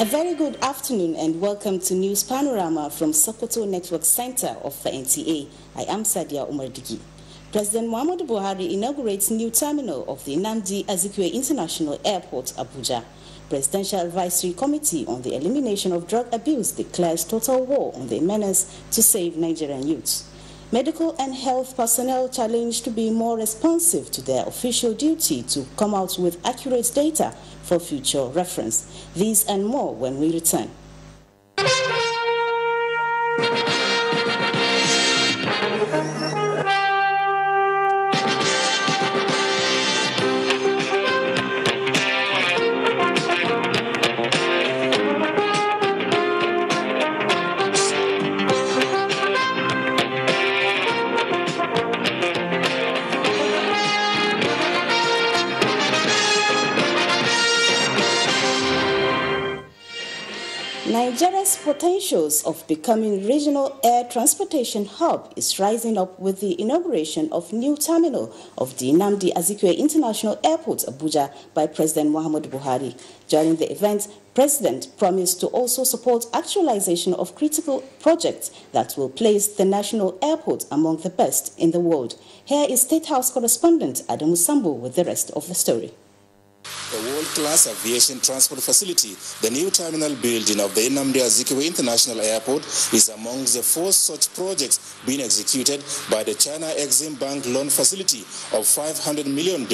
A very good afternoon and welcome to News Panorama from Sokoto Network Center of the NTA. I am Sadia Umardigi. President Muhammadu Buhari inaugurates new terminal of the Nnamdi Azikiwe International Airport, Abuja. Presidential Advisory Committee on the Elimination of Drug Abuse declares total war on the menace to save Nigerian youths. Medical and health personnel challenged to be more responsive to their official duty to come out with accurate data for future reference. These and more when we return. Nigeria's potentials of becoming regional air transportation hub is rising up with the inauguration of new terminal of the Nnamdi Azikiwe International Airport, Abuja, by President Muhammadu Buhari. During the event, President promised to also support actualization of critical projects that will place the national airport among the best in the world. Here is State House correspondent Adamu Sambu with the rest of the story. A world-class aviation transport facility, the new terminal building of the Nnamdi Azikiwe International Airport, is among the 4 such projects being executed by the China Exim Bank loan facility of $500 million,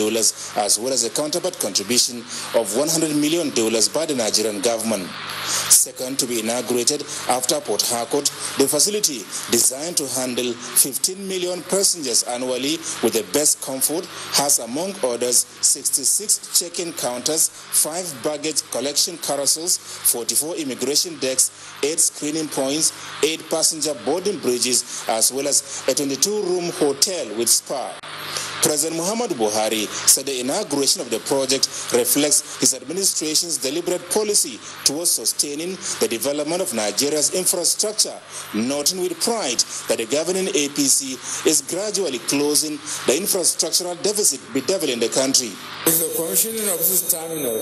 as well as a counterpart contribution of $100 million by the Nigerian government. Second to be inaugurated after Port Harcourt, the facility, designed to handle 15 million passengers annually with the best comfort, has among others 66 check-in counters, 5 baggage collection carousels, 44 immigration decks, 8 screening points, 8 passenger boarding bridges, as well as a 22-room hotel with spa. President Muhammadu Buhari said the inauguration of the project reflects his administration's deliberate policy towards sustaining the development of Nigeria's infrastructure, noting with pride that the governing APC is gradually closing the infrastructural deficit bedeviling the country. With the commissioning of this terminal,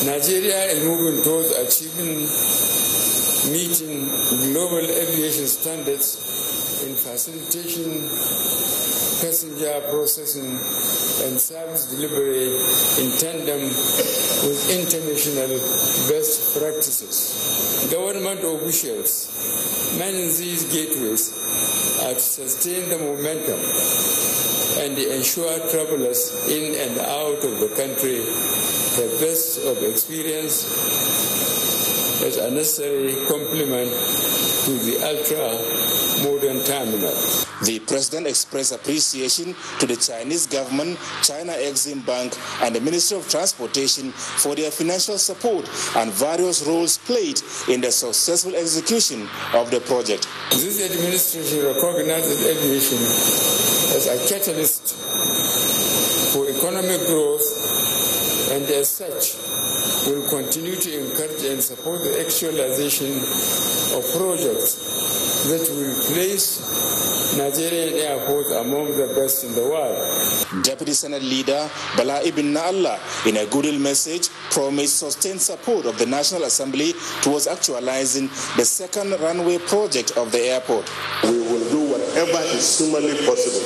Nigeria is moving towards meeting global aviation standards in facilitation, passenger processing and service delivery in tandem with international best practices. Government officials manning these gateways are to sustain the momentum and ensure travelers in and out of the country have best of experience as a necessary complement to the ultra-modern terminal. The president expressed appreciation to the Chinese government, China Exim Bank, and the Ministry of Transportation for their financial support and various roles played in the successful execution of the project. This administration recognizes aviation as a catalyst for economic growth and as such will continue to encourage and support the actualization of projects that will place Nigerian airports among the best in the world. Deputy Senate Leader Bala Ibn Na'Allah, in a goodwill message, promised sustained support of the National Assembly towards actualizing the second runway project of the airport. We will do whatever is humanly possible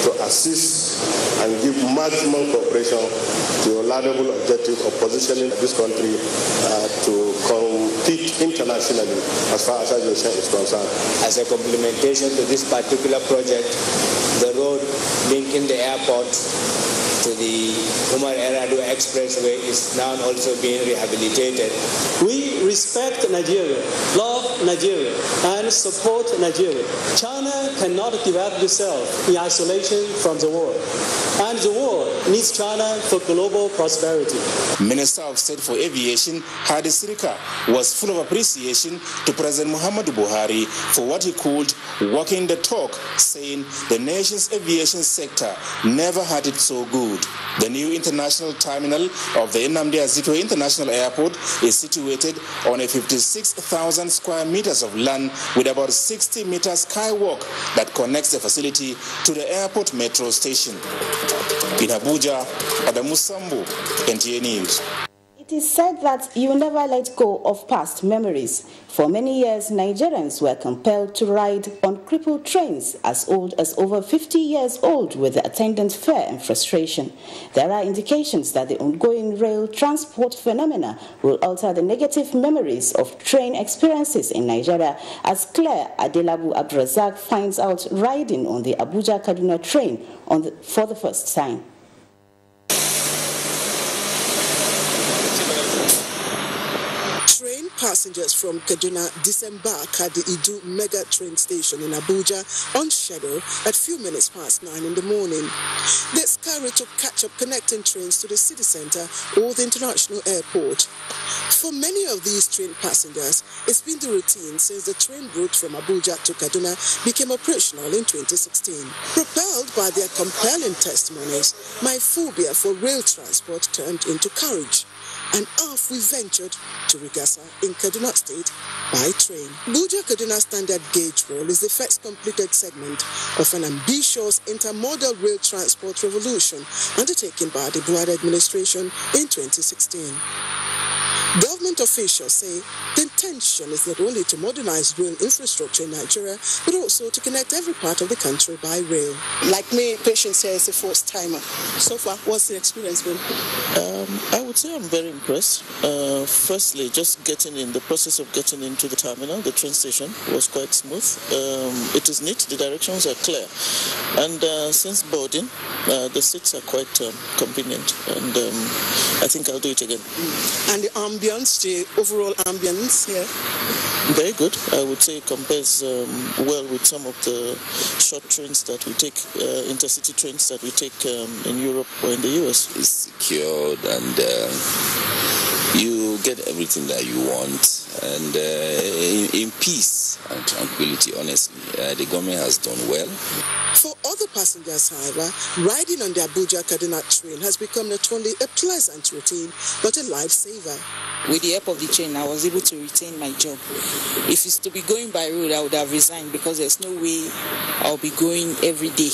to assist and give maximum cooperation to the laudable objective of positioning this country to compete internationally as far as aviation is concerned. As a complementation to this particular project, the road linking the airport to the Umar Eradu Expressway is now also being rehabilitated. We respect Nigeria, love Nigeria, and support Nigeria. China cannot develop itself in isolation from the world, and the world needs China for global prosperity. Minister of State for Aviation, Hadi Sirika, was full of appreciation to President Muhammadu Buhari for what he called walking the talk, saying the nation's aviation sector never had it so good. The new international terminal of the Nnamdi Azikiwe International Airport is situated on a 56,000 square meters of land with about 60 meters skywalk that connects the facility to the airport metro station. In Abuja, Adamu Sambu, NTA News. It is said that you never let go of past memories. For many years, Nigerians were compelled to ride on crippled trains as old as over 50 years old with the attendant fear and frustration. There are indications that the ongoing rail transport phenomena will alter the negative memories of train experiences in Nigeria, as Claire Adelabu Abdrazak finds out riding on the Abuja-Kaduna train for the first time. Passengers from Kaduna disembark at the Idu Mega train station in Abuja on schedule at few minutes past 9 in the morning. They scurry to catch up connecting trains to the city center or the international airport. For many of these train passengers, it's been the routine since the train route from Abuja to Kaduna became operational in 2016. Propelled by their compelling testimonies, my phobia for rail transport turned into courage. And off we ventured to Rigasa in Kaduna State by train. Abuja-Kaduna standard gauge rail is the first completed segment of an ambitious intermodal rail transport revolution undertaken by the Buhari administration in 2016. Government officials say the intention is not only to modernize rail infrastructure in Nigeria, but also to connect every part of the country by rail. Like me, Patience here is a first timer. So far, what's the experience been? I would say I'm very impressed. Firstly, just the process of getting into the terminal, the train station, was quite smooth. It is neat, the directions are clear. And since boarding, the seats are quite convenient. And I think I'll do it again. And the ambience, the overall ambience here? Very good. I would say it compares well with some of the short trains that we take, intercity trains that we take in Europe or in the US. It's secured and you get everything that you want, and in peace and tranquility, honestly. The government has done well. For other passengers, however, riding on the Abuja-Kaduna train has become not only a pleasant routine, but a lifesaver. With the help of the train, I was able to retain my job. If it's to be going by road, I would have resigned because there's no way I'll be going every day.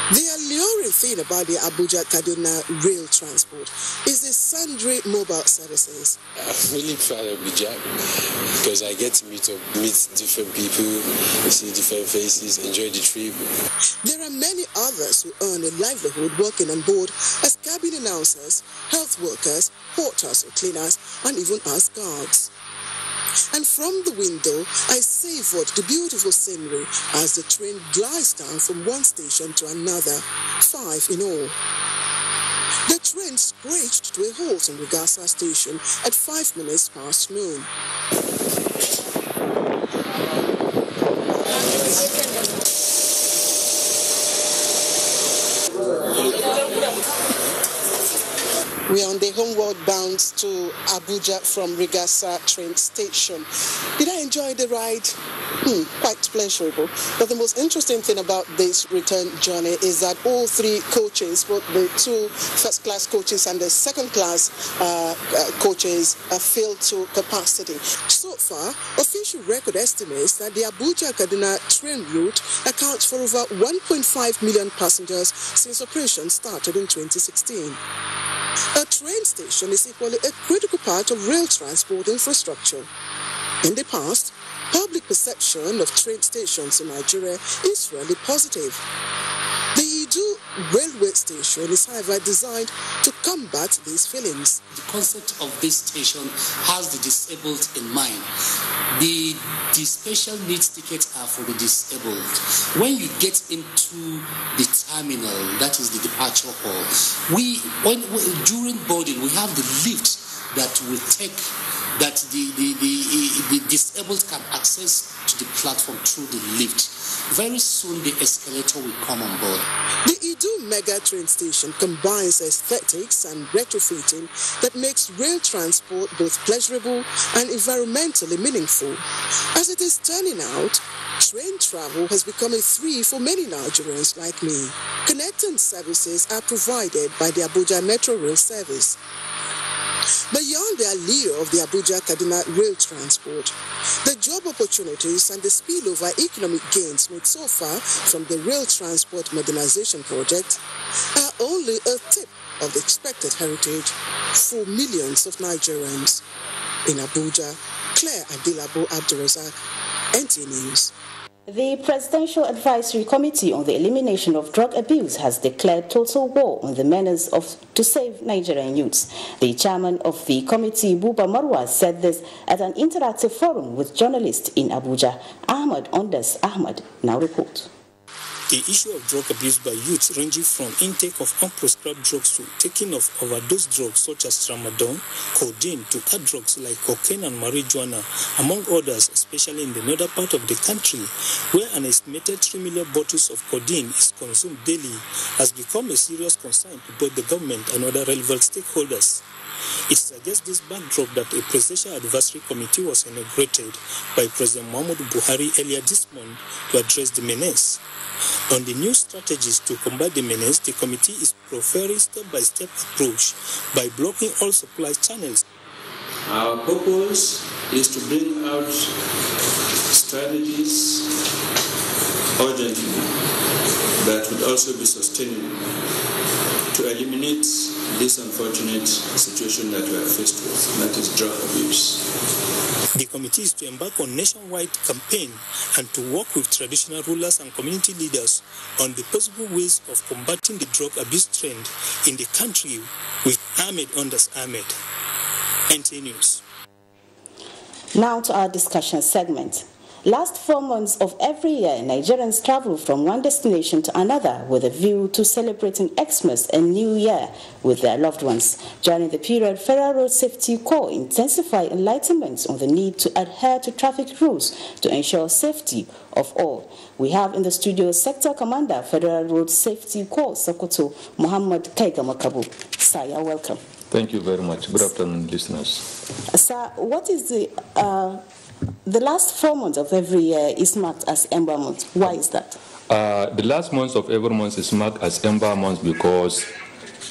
The alluring thing about the Abuja-Kaduna rail transport is the sundry mobile services. I'm really proud of Abuja because I get to meet different people, see different faces, enjoy the trip. There are many others who earn a livelihood working on board as cabin announcers, health workers, porters or cleaners, and even as guards. And from the window, I savored the beautiful scenery as the train glides down from one station to another, 5 in all. The train screeched to a halt in Rigasa station at 5 minutes past noon. We are on the homeward bound to Abuja from Rigasa train station. Did I enjoy the ride? Quite pleasurable. But the most interesting thing about this return journey is that all three coaches, both the two first-class coaches and the second-class coaches, are filled to capacity. So far, official record estimates that the Abuja-Kaduna train route accounts for over 1.5 million passengers since operation started in 2016. A train station is equally a critical part of rail transport infrastructure. In the past, public perception of train stations in Nigeria is really positive. The Idu railway station is, however, designed to combat these feelings. The concept of this station has the disabled in mind. The special needs tickets are for the disabled. When you get into the terminal, that is the departure hall, during boarding, we have the lift that will take, that the disabled can access to the platform through the lift. Very soon the escalator will come on board. The Idu Mega train station combines aesthetics and retrofitting that makes rail transport both pleasurable and environmentally meaningful. As it is turning out, train travel has become a thrill for many Nigerians like me. Connecting services are provided by the Abuja Metro Rail Service. Beyond the allure of the Abuja-Kaduna rail transport, the job opportunities and the spillover economic gains made so far from the rail transport modernization project are only a tip of the expected heritage for millions of Nigerians. In Abuja, Claire Adilabo Abdurazak, NTA News. The Presidential Advisory Committee on the Elimination of Drug Abuse has declared total war on the menace to save Nigerian youths. The chairman of the committee, Buba Marwa, said this at an interactive forum with journalists in Abuja. Ahmad Ondas Ahmad now reports. The issue of drug abuse by youths ranging from intake of unprescribed drugs to taking of overdose drugs such as tramadol, codeine to hard drugs like cocaine and marijuana, among others, especially in the northern part of the country, where an estimated 3 million bottles of codeine is consumed daily, has become a serious concern to both the government and other relevant stakeholders. It is against this backdrop that a presidential advisory committee was inaugurated by President Muhammadu Buhari earlier this month to address the menace. On the new strategies to combat the menace, the committee is preferring step-by-step approach by blocking all supply channels. Our purpose is to bring out strategies urgently that would also be sustainable to eliminate this unfortunate situation that we are faced with, that is drug abuse. The committee is to embark on a nationwide campaign and to work with traditional rulers and community leaders on the possible ways of combating the drug abuse trend in the country with Ahmed Ondas Ahmed. NTA News. Now to our discussion segment. Last 4 months of every year, Nigerians travel from one destination to another with a view to celebrating Xmas and New Year with their loved ones. During the period, Federal Road Safety Corps intensified enlightenment on the need to adhere to traffic rules to ensure safety of all. We have in the studio Sector Commander, Federal Road Safety Corps, Sokoto, Muhammad Kaigamakabu. Sir, you're welcome. Thank you very much. Good afternoon, listeners. Sir, what is the last 4 months of every year is marked as Ember Month. Why is that? The last month of every month is marked as Ember Month because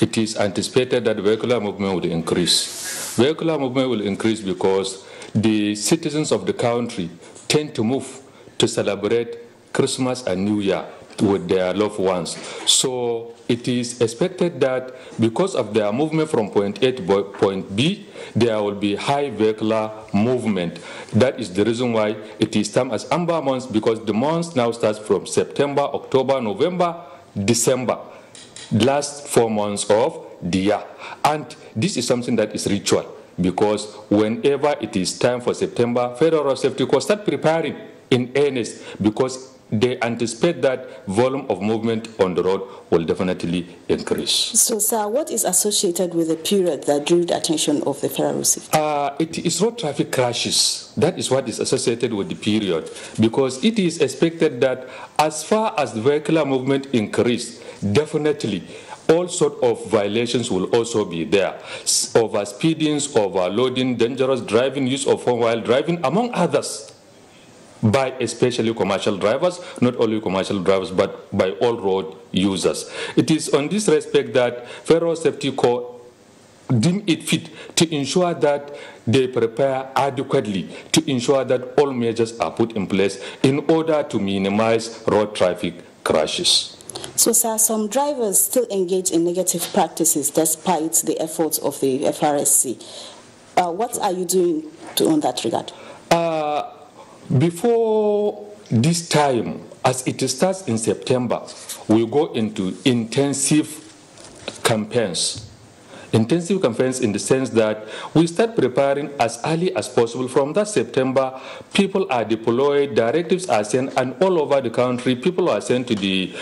it is anticipated that vehicular movement will increase. Vehicular movement will increase because the citizens of the country tend to move to celebrate Christmas and New Year with their loved ones. So it is expected that because of their movement from point A to point B, there will be high vehicular movement. That is the reason why it is termed as Amber months, because the month now starts from September, October, November, December, last 4 months of the year. And this is something that is ritual, because whenever it is time for September, Federal Road Safety Corps start preparing in earnest, because they anticipate that volume of movement on the road will definitely increase. So, sir, what is associated with the period that drew the attention of the Federal Road Safety? It is road traffic crashes. That is what is associated with the period, because it is expected that as far as the vehicular movement increase, definitely all sorts of violations will also be there. Overspeedings, overloading, dangerous driving, use of phone while driving, among others, by especially commercial drivers, not only commercial drivers, but by all road users. It is on this respect that Federal Safety Corps deem it fit to ensure that they prepare adequately, to ensure that all measures are put in place in order to minimize road traffic crashes. So, sir, some drivers still engage in negative practices despite the efforts of the FRSC. What are you doing on that regard? Before this time, as it starts in September, we go into intensive campaigns. Intensive campaigns in the sense that we start preparing as early as possible. From that September, people are deployed, directives are sent, and all over the country, people are sent to the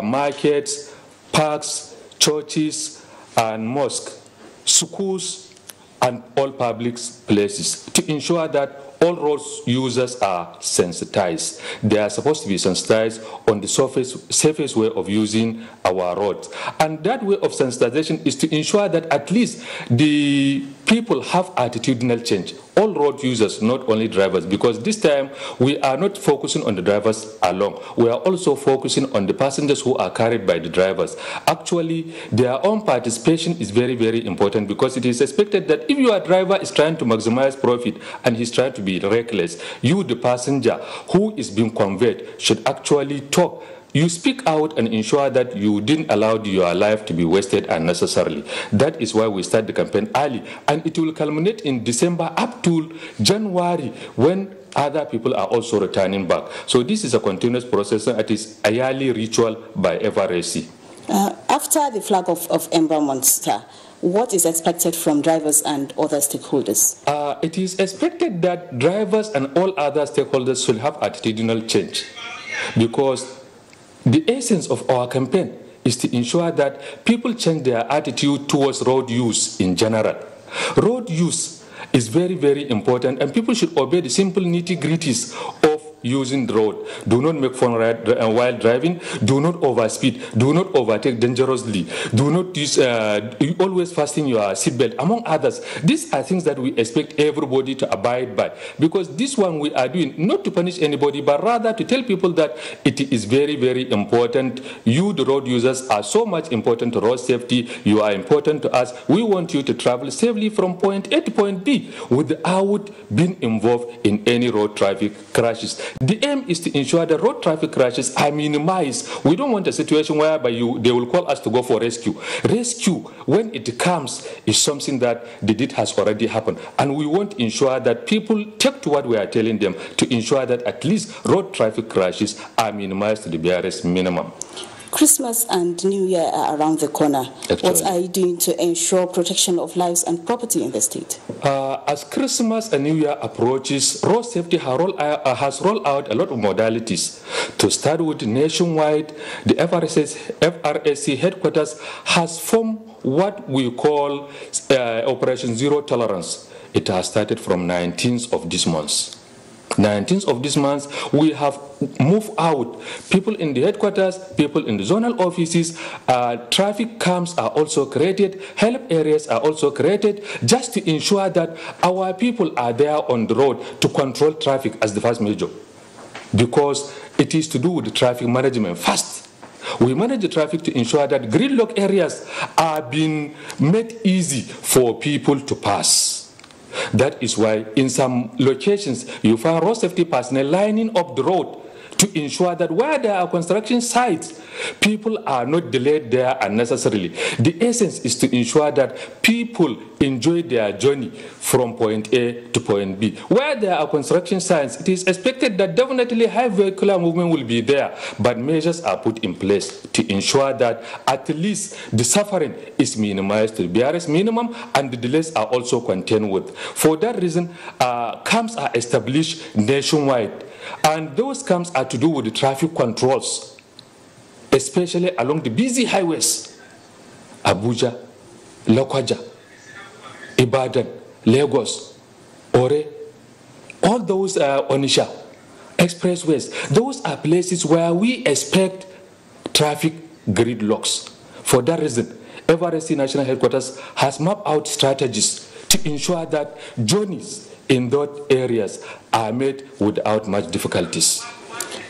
markets, parks, churches, and mosques, schools, and all public places to ensure that all road users are sensitized. They are supposed to be sensitized on the safest way of using our roads. And that way of sensitization is to ensure that at least the people have attitudinal change. All road users, not only drivers, because this time we are not focusing on the drivers alone. We are also focusing on the passengers who are carried by the drivers. Actually, their own participation is very, very important, because it is expected that if your driver is trying to maximize profit and he's trying to be reckless, you, the passenger who is being conveyed, should actually talk you speak out and ensure that you didn't allow your life to be wasted unnecessarily. That is why we start the campaign early, and it will culminate in December up to January, when other people are also returning back. So this is a continuous process, and it is a yearly ritual by FRSC. After the flag of Ember Monster, what is expected from drivers and other stakeholders? It is expected that drivers and all other stakeholders should have attitudinal change, because the essence of our campaign is to ensure that people change their attitude towards road use in general. Road use is very, very important, and people should obey the simple nitty-gritties of using the road. Do not make fun while driving. Do not overspeed. Do not overtake dangerously. Do not use, always fasten your seatbelt, among others. These are things that we expect everybody to abide by, because this one we are doing not to punish anybody, but rather to tell people that it is very, very important. You, the road users, are so much important to road safety. You are important to us. We want you to travel safely from point A to point B without being involved in any road traffic crashes. The aim is to ensure that road traffic crashes are minimized. We don't want a situation whereby they will call us to go for rescue. Rescue, when it comes, is something that the deed has already happened. And we want to ensure that people take to what we are telling them to ensure that at least road traffic crashes are minimized to the barest minimum. Christmas and New Year are around the corner. Actually, what are you doing to ensure protection of lives and property in the state? As Christmas and New Year approaches, road safety has rolled out a lot of modalities. To start with, nationwide, the FRSC headquarters has formed what we call Operation Zero Tolerance. It has started from 19th of this month. 19th of this month, we have moved out. People in the headquarters, people in the zonal offices, traffic camps are also created, help areas are also created, just to ensure that our people are there on the road to control traffic as the first measure. Because it is to do with the traffic management first. We manage the traffic to ensure that gridlock areas are being made easy for people to pass. That is why in some locations you find road safety personnel lining up the road to ensure that where there are construction sites, people are not delayed there unnecessarily. The essence is to ensure that people enjoy their journey from point A to point B. Where there are construction sites, it is expected that definitely high vehicular movement will be there, but measures are put in place to ensure that at least the suffering is minimized to the barest minimum, and the delays are also contained with. For that reason, camps are established nationwide, and those camps are to do with the traffic controls, especially along the busy highways: Abuja, Lokoja, Ibadan, Lagos, Ore, all those Onisha, expressways. Those are places where we expect traffic gridlocks. For that reason, FRSC National Headquarters has mapped out strategies to ensure that journeys in those areas are made without much difficulties.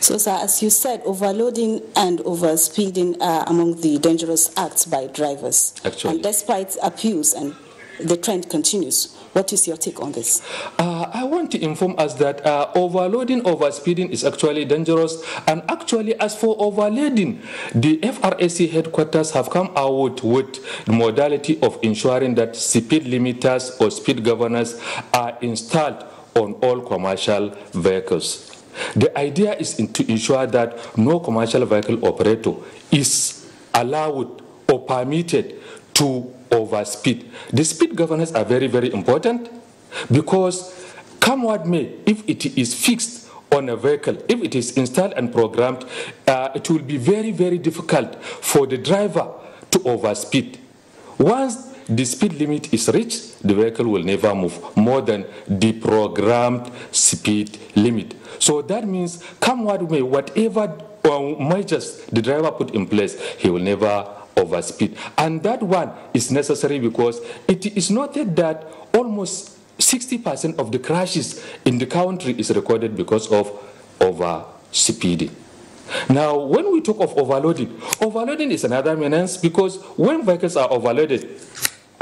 So, sir, as you said, overloading and overspeeding are among the dangerous acts by drivers. Actually. And despite appeals, and the trend continues. What is your take on this? I want to inform us that overloading, overspeeding is actually dangerous. And actually, as for overloading, the FRSC headquarters have come out with the modality of ensuring that speed limiters or speed governors are installed on all commercial vehicles. The idea is to ensure that no commercial vehicle operator is allowed or permitted to overspeed. The speed governors are very, very important, because come what may, if it is fixed on a vehicle, if it is installed and programmed, it will be very, very difficult for the driver to overspeed. Once the speed limit is reached, the vehicle will never move more than the programmed speed limit. So that means, come what may, whatever measures the driver put in place, he will never overspeed. And that one is necessary because it is noted that almost 60% of the crashes in the country is recorded because of overspeeding. Now, when we talk of overloading, overloading is another menace, because when vehicles are overloaded,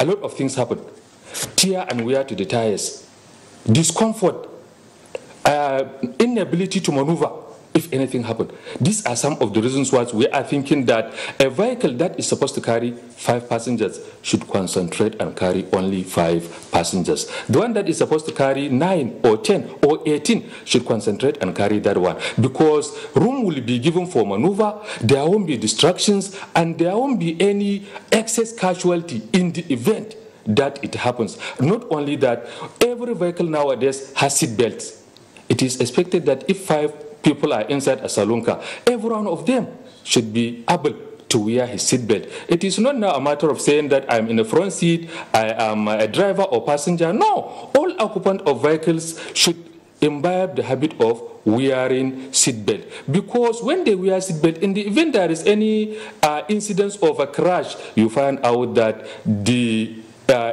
a lot of things happen. Tear and wear to the tires, discomfort, inability to maneuver, if anything happened. These are some of the reasons why we are thinking that a vehicle that is supposed to carry 5 passengers should concentrate and carry only 5 passengers. The one that is supposed to carry 9 or 10 or 18 should concentrate and carry that one, because room will be given for maneuver, there won't be distractions, and there won't be any excess casualty in the event that it happens. Not only that, every vehicle nowadays has seat belts. It is expected that if 5 people are inside a saloon car, every one of them should be able to wear his seatbelt. It is not now a matter of saying that I'm in the front seat, I am a driver or passenger. No, all occupants of vehicles should imbibe the habit of wearing seatbelt, because when they wear seatbelt, in the event there is any incidence of a crash, you find out that the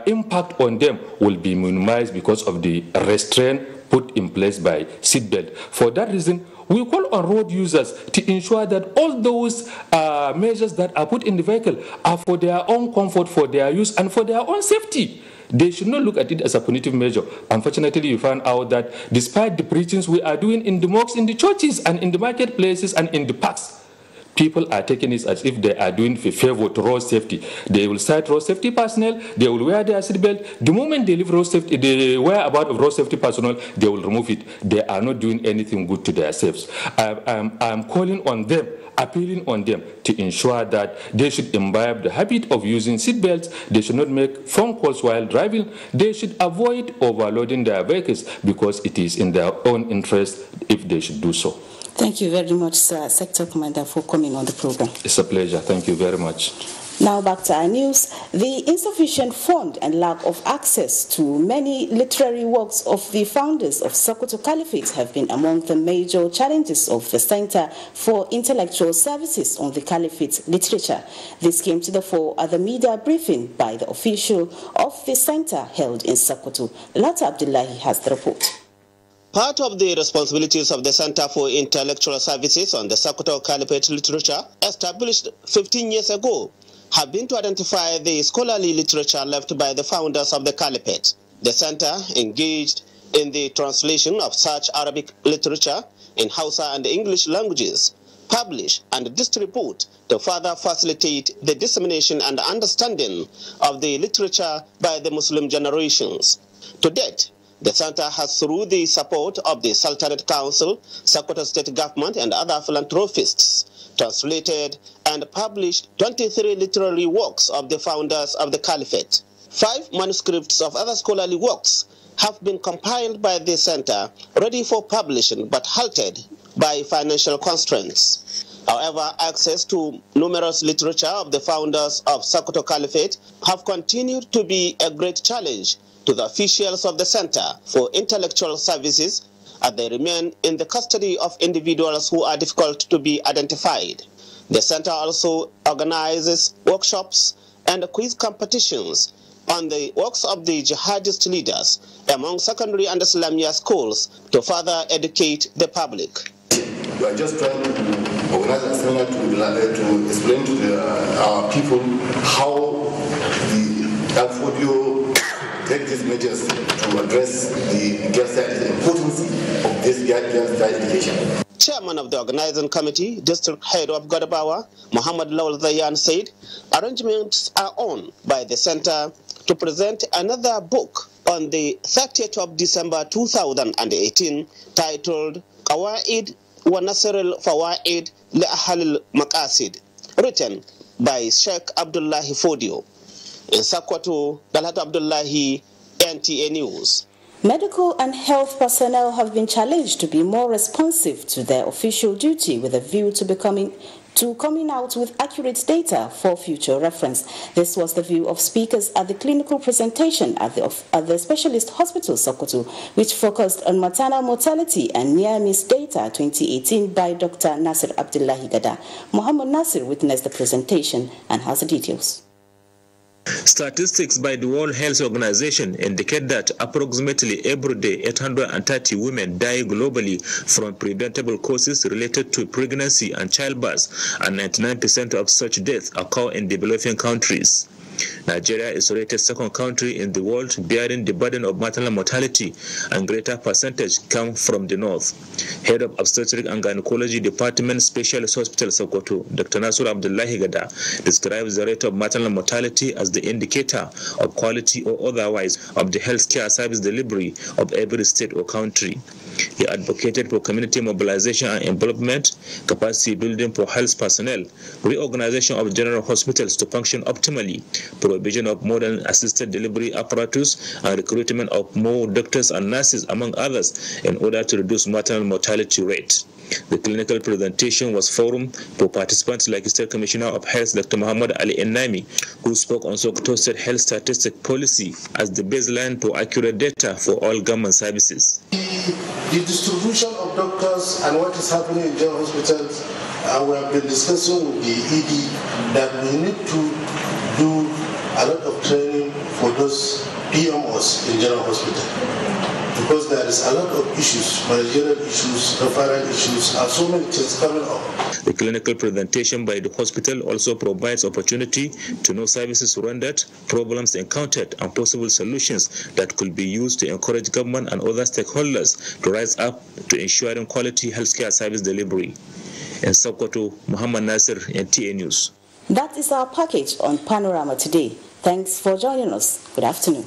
impact on them will be minimized because of the restraint put in place by seatbelt. For that reason, we call on road users to ensure that all those measures that are put in the vehicle are for their own comfort, for their use, and for their own safety. They should not look at it as a punitive measure. Unfortunately, you find out that despite the preachings we are doing in the mosques, in the churches, and in the marketplaces, and in the parks, people are taking it as if they are doing a favor to road safety. They will cite road safety personnel, they will wear their seatbelt. The moment they leave road safety, the whereabouts of road safety personnel, they will remove it. They are not doing anything good to themselves. I'm calling on them, appealing on them to ensure that they should imbibe the habit of using seatbelts. They should not make phone calls while driving. They should avoid overloading their vehicles, because it is in their own interest if they should do so. Thank you very much, sir, Sector Commander, for coming on the program. It's a pleasure. Thank you very much. Now back to our news. The insufficient fund and lack of access to many literary works of the founders of Sokoto Caliphate have been among the major challenges of the Center for Intellectual Services on the Caliphate Literature. This came to the fore at the media briefing by the official of the center held in Sokoto. Lata Abdullahi has the report. Part of the responsibilities of the Center for Intellectual Services on the Sokoto Caliphate Literature, established 15 years ago, have been to identify the scholarly literature left by the founders of the Caliphate. The center engaged in the translation of such Arabic literature in Hausa and English languages, publish and distribute to further facilitate the dissemination and understanding of the literature by the Muslim generations. To date, the center has, through the support of the Sultanate Council, Sokoto State Government, and other philanthropists, translated and published 23 literary works of the founders of the Caliphate. 5 manuscripts of other scholarly works have been compiled by the center, ready for publishing, but halted by financial constraints. However, access to numerous literature of the founders of Sokoto Caliphate have continued to be a great challenge to the officials of the Center for Intellectual Services, as they remain in the custody of individuals who are difficult to be identified. The center also organizes workshops and quiz competitions on the works of the jihadist leaders among secondary and Islamia schools to further educate the public. We are just trying to organize a seminar to explain to our people how the Al-Fodio take these measures to address the importance of this gangster education. Chairman of the organizing committee, District Head of Godabawa, Muhammad Lawal Zayan, said arrangements are on by the center to present another book on the 30th of December 2018 titled Qawaid wa Nasr al-Fawaid li Ahl al-Maqasid, written by Sheikh Abdullahi Fodio. In Sokoto, Dalat Abdullahi, NTA News. Medical and health personnel have been challenged to be more responsive to their official duty with a view to coming out with accurate data for future reference. This was the view of speakers at the clinical presentation at the Specialist Hospital Sokoto, which focused on maternal mortality and near-miss data 2018 by Dr. Nasir Abdullahi Gada. Muhammad Nasir witnessed the presentation and has the details. Statistics by the World Health Organization indicate that approximately every day 830 women die globally from preventable causes related to pregnancy and childbirth, and 99% of such deaths occur in developing countries. Nigeria is rated second country in the world bearing the burden of maternal mortality, and greater percentage come from the north. Head of Obstetric and Gynecology Department, Specialist Hospital Sokoto, Dr. Nasur Abdullahi Gada, describes the rate of maternal mortality as the indicator of quality or otherwise of the healthcare service delivery of every state or country. He advocated for community mobilization and involvement, capacity building for health personnel, reorganization of general hospitals to function optimally, provision of modern assisted delivery apparatus, and recruitment of more doctors and nurses, among others, in order to reduce maternal mortality rate. The clinical presentation was forum for participants like State Commissioner of Health, Dr. Muhammad Ali Ennami, who spoke on Sokoto State Health Statistic Policy as the baseline for accurate data for all government services. The distribution of doctors and what is happening in general hospitals, we have been discussing with the ED that we need to do a lot of training for those PMOs in general hospital. Because there is a lot of issues, managerial issues, referral issues, and so many things coming up. The clinical presentation by the hospital also provides opportunity to know services rendered, problems encountered, and possible solutions that could be used to encourage government and other stakeholders to rise up to ensuring quality healthcare service delivery. In Sokoto, Muhammad Nasir, NTA News. That is our package on Panorama today. Thanks for joining us. Good afternoon.